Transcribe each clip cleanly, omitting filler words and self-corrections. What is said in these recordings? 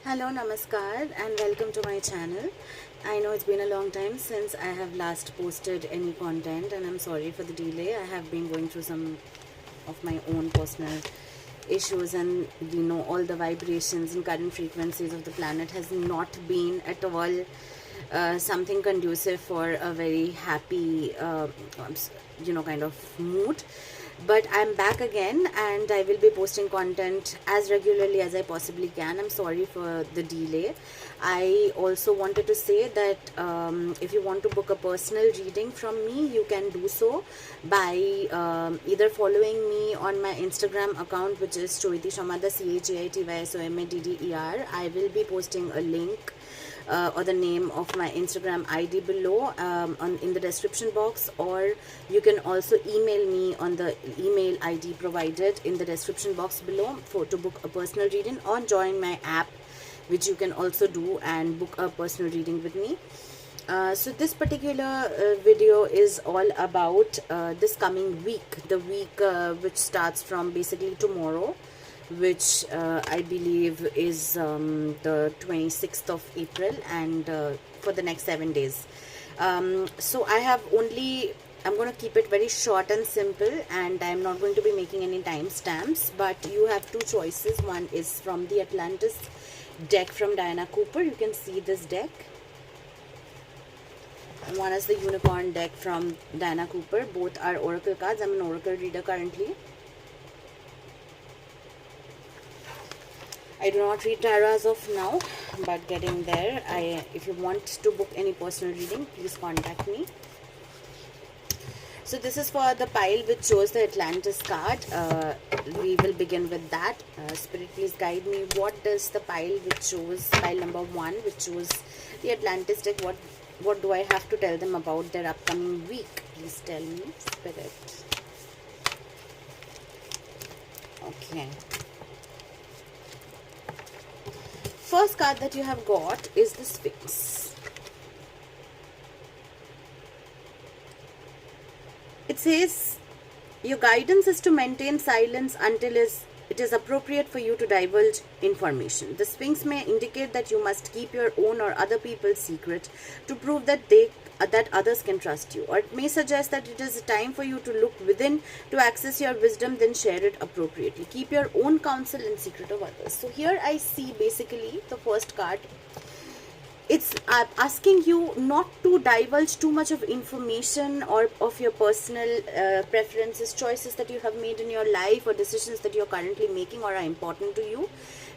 Hello, namaskar, and welcome to my channel. I know it's been a long time since I have last posted any content, and I'm sorry for the delay. I have been going through some of my own personal issues, and all the vibrations and current frequencies of the planet has not been at all something conducive for a very happy, kind of mood. But I'm back again, and I will be posting content as regularly as I possibly can. I'm sorry for the delay. I also wanted to say that if you want to book a personal reading from me, you can do so by either following me on my Instagram account, which is Choiti Shomadder, CHAITYSOMADDER. I will be posting a link or the name of my Instagram ID below in the description box, or you can also email me on the email ID provided in the description box below to book a personal reading, or join my app, which you can also do, and book a personal reading with me. So this particular video is all about this coming week, the week which starts from basically tomorrow, which I believe is the 26th of April, and for the next 7 days. So I'm going to keep it very short and simple, and I'm not going to be making any timestamps, but you have two choices. One is from the Atlantis deck from Diana Cooper. You can see this deck. One is the Unicorn deck from Diana Cooper. Both are oracle cards. I'm an oracle reader currently. I do not read tarot as of now, but getting there. If you want to book any personal reading, please contact me. So this is for the pile which shows the Atlantis card. We will begin with that. Spirit, please guide me. What does the pile which shows, pile number 1, which shows the Atlantis deck, what do I have to tell them about their upcoming week? Please tell me, Spirit. Okay. First card that you have got is the Sphinx. It says, your guidance is to maintain silence until it is appropriate for you to divulge information. The Sphinx may indicate that you must keep your own or other people's secret to prove that that others can trust you, or it may suggest that it is a time for you to look within to access your wisdom, then share it appropriately. Keep your own counsel in secret of others. So here I see basically the first card. It's asking you not to divulge too much of information or of your personal preferences, choices that you have made in your life, or decisions that you're currently making or are important to you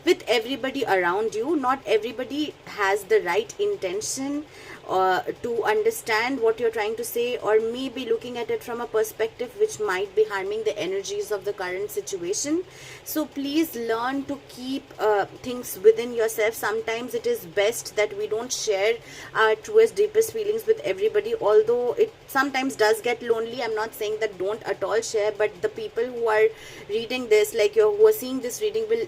with everybody around you. Not everybody has the right intention to understand what you're trying to say, or maybe looking at it from a perspective which might be harming the energies of the current situation. So please learn to keep things within yourself. Sometimes it is best that we don't share our truest, deepest feelings with everybody, although it sometimes does get lonely. I'm not saying that don't at all share, but the people who are reading this, like who are seeing this reading, will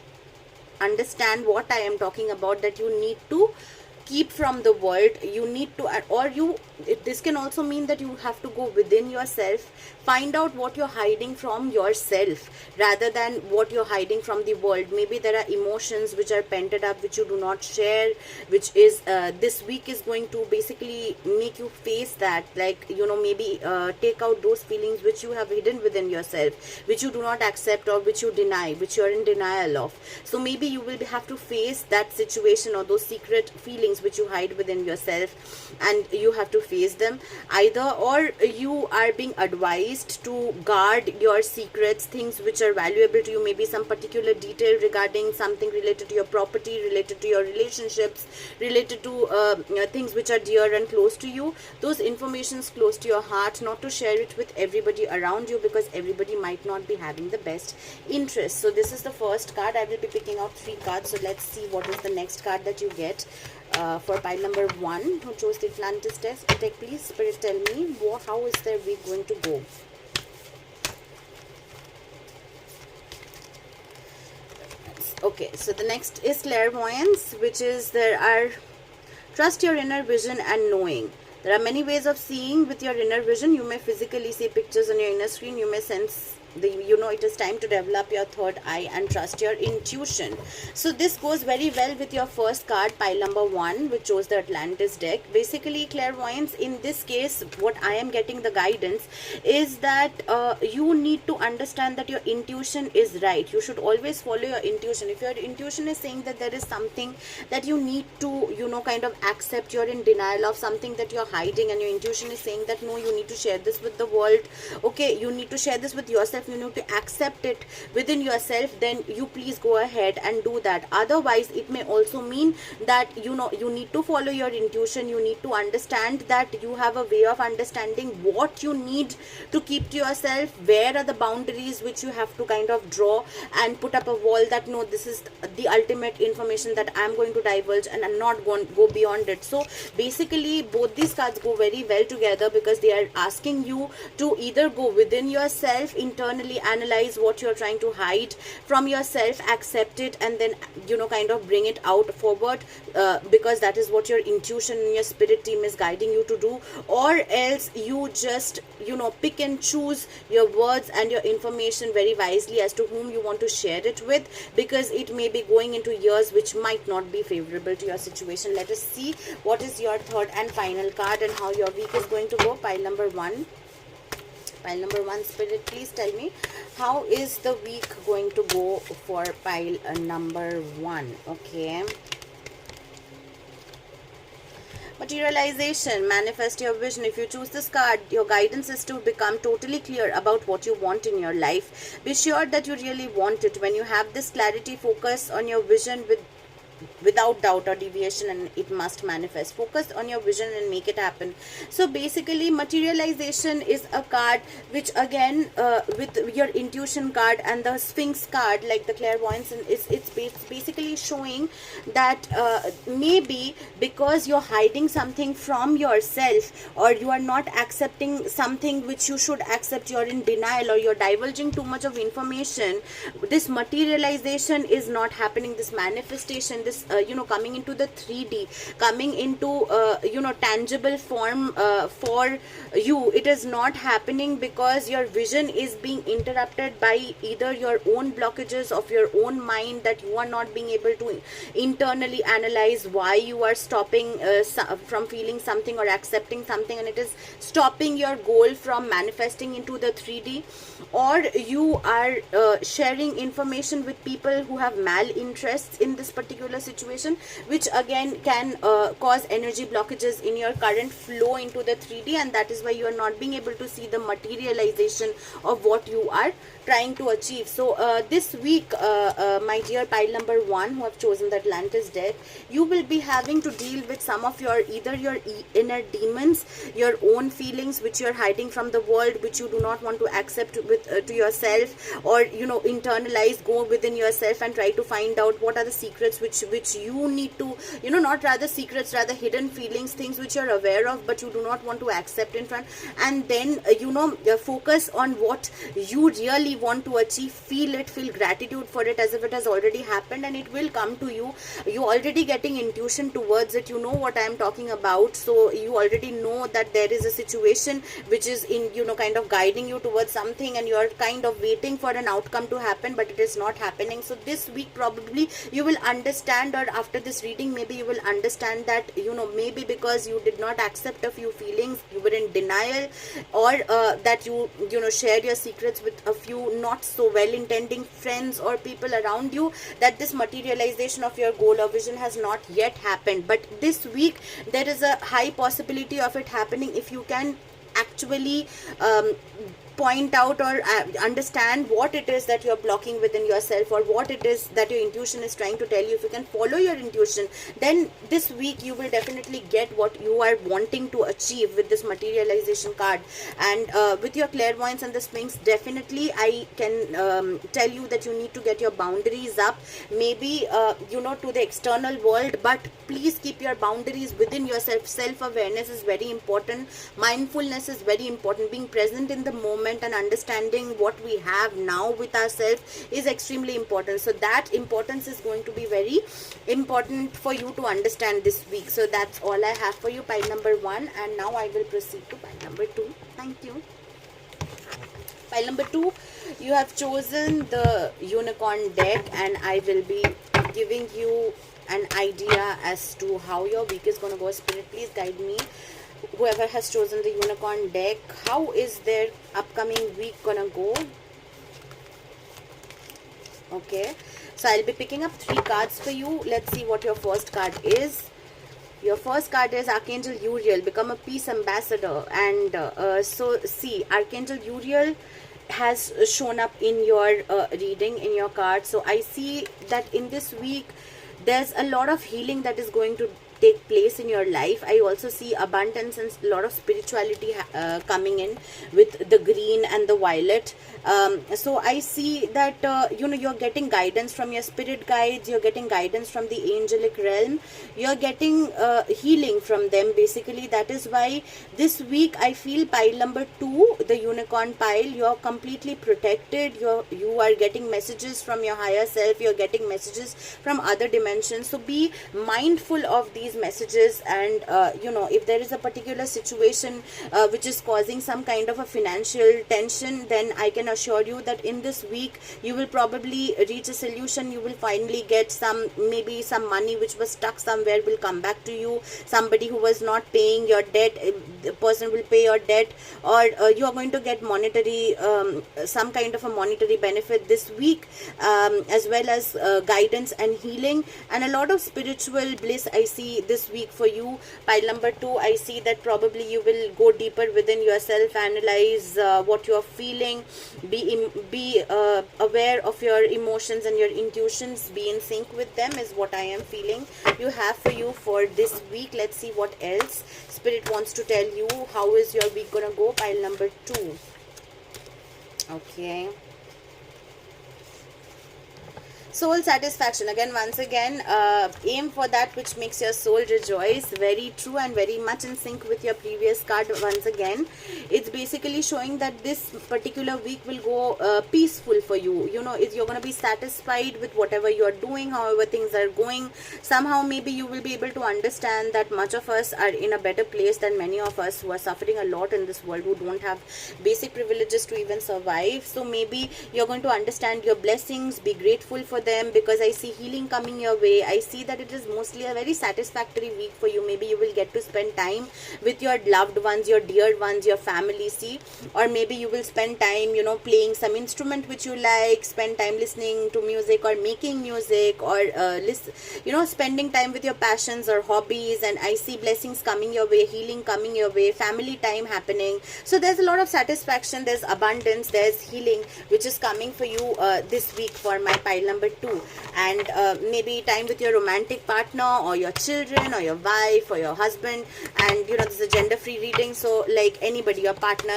understand what I am talking about, that you need to keep from the world. You need to, this can also mean that you have to go within yourself, find out what you're hiding from yourself rather than what you're hiding from the world. Maybe there are emotions which are pented up, which you do not share, which is this week is going to basically make you face that, like maybe take out those feelings which you have hidden within yourself, which you do not accept, or which you deny, which you're in denial of. So maybe you will have to face that situation or those secret feelings which you hide within yourself, and you have to face them either, or you are being advised to guard your secrets, things which are valuable to you, maybe some particular detail regarding something related to your property, related to your relationships, related to things which are dear and close to you. Those informations close to your heart, not to share it with everybody around you, because everybody might not be having the best interest. So this is the first card. I will be picking out 3 cards. So let's see what is the next card that you get. For pile number 1, who chose the Atlantis deck, please, Spirit, tell me how is their week going to go. Okay, so the next is clairvoyance, which is trust your inner vision and knowing. There are many ways of seeing with your inner vision. You may physically see pictures on your inner screen. You may sense it is time to develop your third eye and trust your intuition. So this goes very well with your first card, pile number 1, which shows the Atlantis deck. Basically, clairvoyance in this case, what I am getting the guidance is that you need to understand that your intuition is right. You should always follow your intuition. If your intuition is saying that there is something that you need to kind of accept, you're in denial of something that you're hiding, and your intuition is saying that no, you need to share this with the world, okay, you need to share this with yourself, you need to accept it within yourself, then you please go ahead and do that. Otherwise, it may also mean that you need to follow your intuition. You need to understand that you have a way of understanding what you need to keep to yourself, where are the boundaries which you have to kind of draw and put up a wall that no, this is the ultimate information that I'm going to divulge and I'm not going to go beyond it. So basically, both these cards go very well together because they are asking you to either go within yourself, internally analyze what you're trying to hide from yourself, accept it, and then kind of bring it out forward, because that is what your intuition and your spirit team is guiding you to do. Or else you just pick and choose your words and your information very wisely as to whom you want to share it with, because it may be going into years which might not be favorable to your situation. Let us see what is your third and final card and how your week is going to go. Pile number 1. Pile number 1, Spirit, please tell me, how is the week going to go for pile number 1? Okay. Materialization, manifest your vision. If you choose this card, your guidance is to become totally clear about what you want in your life. Be sure that you really want it. When you have this clarity, focus on your vision without doubt or deviation, and it must manifest. Focus on your vision and make it happen. So basically, materialization is a card which again with your intuition card and the Sphinx card, like the clairvoyance, it's basically showing that maybe because you're hiding something from yourself, or you are not accepting something which you should accept, you're in denial, or you're divulging too much of information, this materialization is not happening. This manifestation, this coming into the 3D, coming into tangible form for you, it is not happening because your vision is being interrupted by either your own blockages of your own mind, that you are not being able to internally analyze why you are stopping from feeling something or accepting something, and it is stopping your goal from manifesting into the 3D. Or you are sharing information with people who have malinterests in this particular situation, which again can cause energy blockages in your current flow into the 3D, and that is why you are not being able to see the materialization of what you are trying to achieve. So this week, my dear pile number 1 who have chosen the Atlantis deck, you will be having to deal with some of your either your inner demons, your own feelings which you are hiding from the world, which you do not want to accept with to yourself, or internalize, go within yourself and try to find out what are the secrets which you need to not rather secrets, rather hidden feelings, things which you are aware of but you do not want to accept in front, and then focus on what you really want to achieve. Feel it, feel gratitude for it as if it has already happened, and it will come to you. You already getting intuition towards it, you know what I am talking about. So you already know that there is a situation which is in kind of guiding you towards something, and you are kind of waiting for an outcome to happen, but it is not happening. So this week probably you will understand, or after this reading maybe you will understand that maybe because you did not accept a few feelings, you were in denial, or that you shared your secrets with a few not so well intending friends or people around you, that this materialization of your goal or vision has not yet happened. But this week there is a high possibility of it happening if you can actually point out or understand what it is that you're blocking within yourself, or what it is that your intuition is trying to tell you. If you can follow your intuition, then this week you will definitely get what you are wanting to achieve with this materialization card. And with your clairvoyance and the Sphinx, definitely I can tell you that you need to get your boundaries up, maybe to the external world, but please keep your boundaries within yourself. Self-awareness is very important, mindfulness is very important, being present in the moment and understanding what we have now with ourselves is extremely important. So that importance is going to be very important for you to understand this week. So that's all I have for you, pile number 1, and now I will proceed to pile number 2. Thank you. Pile number 2, You have chosen the unicorn deck, and I will be giving you an idea as to how your week is going to go. Spirit, please guide me. Whoever has chosen the unicorn deck, how is their upcoming week going to go? Okay, so I'll be picking up 3 cards for you. Let's see what your first card is. Your first card is Archangel Uriel, become a peace ambassador. And so see, Archangel Uriel has shown up in your reading, in your card. So I see that in this week there's a lot of healing that is going to take place in your life. I also see abundance and a lot of spirituality coming in with the green and the violet. So I see that you're getting guidance from your spirit guides, you're getting guidance from the angelic realm, you're getting healing from them. Basically, that is why this week I feel pile number 2, the unicorn pile, you're completely protected. You are getting messages from your higher self, you're getting messages from other dimensions. So be mindful of these messages, and if there is a particular situation which is causing some kind of a financial tension, then I can assure you that in this week you will probably reach a solution. You will finally get maybe some money which was stuck somewhere will come back to you. Somebody who was not paying your debt, the person will pay your debt, or you are going to get monetary some kind of a monetary benefit this week, as well as guidance and healing and a lot of spiritual bliss I see this week for you. Pile number 2, I see that probably you will go deeper within yourself, analyze what you are feeling, be aware of your emotions and your intuitions, be in sync with them is what I am feeling you have for you for this week. Let's see what else Spirit wants to tell you. How is your week gonna go? Pile number 2. Okay. Soul satisfaction. Again, once again, aim for that which makes your soul rejoice. Very true and very much in sync with your previous card. Once again, it's basically showing that this particular week will go peaceful for you. You're going to be satisfied with whatever you're doing, however things are going. Somehow maybe you will be able to understand that much of us are in a better place than many of us who are suffering a lot in this world, who don't have basic privileges to even survive. So maybe you're going to understand your blessings, be grateful for them, because I see healing coming your way. I see that it is mostly a very satisfactory week for you. Maybe you will get to spend time with your loved ones, your dear ones, your family, see, or maybe you will spend time playing some instrument which you like, spend time listening to music or making music, or spending time with your passions or hobbies. And I see blessings coming your way, healing coming your way, family time happening. So there's a lot of satisfaction, there's abundance, there's healing which is coming for you this week for my pile number 2. And maybe time with your romantic partner or your children or your wife or your husband. And this is a gender free reading, so like anybody, your partner,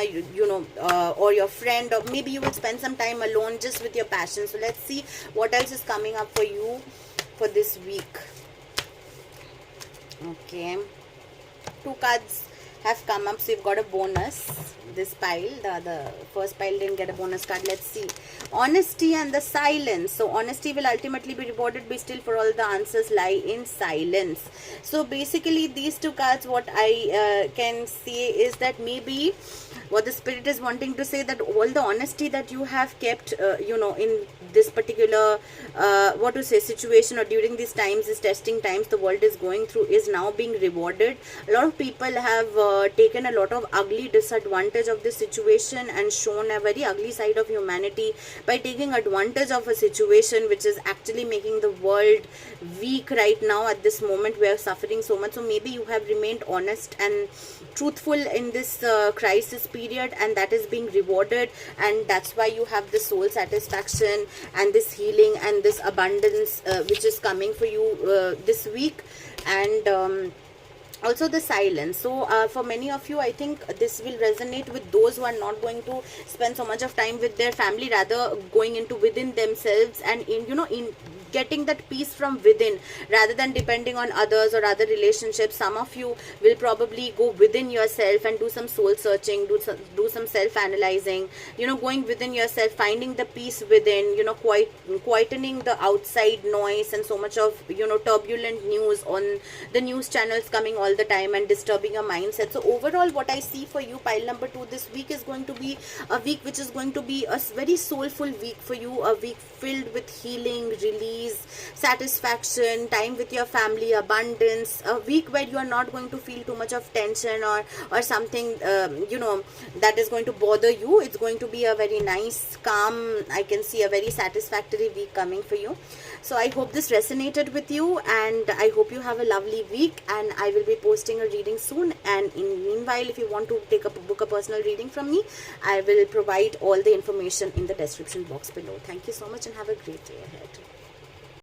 or your friend, or maybe you will spend some time alone just with your passion. So let's see what else is coming up for you for this week. Okay, 2 cards have come up, so you've got a bonus. This pile, the first pile didn't get a bonus card. Let's see. Honesty and the silence. So honesty will ultimately be rewarded, be still, for all the answers lie in silence. So basically these 2 cards, what I can say is that maybe what the Spirit is wanting to say, that all the honesty that you have kept in this particular situation, or during these times, these testing times the world is going through, is now being rewarded. A lot of people have taken a lot of ugly disadvantage of this situation and shown a very ugly side of humanity by taking advantage of a situation which is actually making the world weak right now. At this moment we are suffering so much. So maybe you have remained honest and truthful in this crisis period, and that is being rewarded, and that's why you have this soul satisfaction and this healing and this abundance which is coming for you this week. And also the silence. So for many of you, I think this will resonate with those who are not going to spend so much of time with their family, rather going into within themselves and in getting that peace from within rather than depending on others or other relationships. Some of you will probably go within yourself and do some soul searching, do some self analyzing, going within yourself, finding the peace within, quietening the outside noise and so much of turbulent news on the news channels coming all the time and disturbing your mindset. So overall, what I see for you, pile number 2, this week is going to be a week which is going to be a very soulful week for you, a week filled with healing, release, satisfaction, time with your family, abundance, a week where you are not going to feel too much of tension or something that is going to bother you. It's going to be a very nice, calm, I can see a very satisfactory week coming for you. So I hope this resonated with you, and I hope you have a lovely week, and I will be posting a reading soon. And meanwhile, if you want to book a personal reading from me, I will provide all the information in the description box below. Thank you so much and have a great day ahead.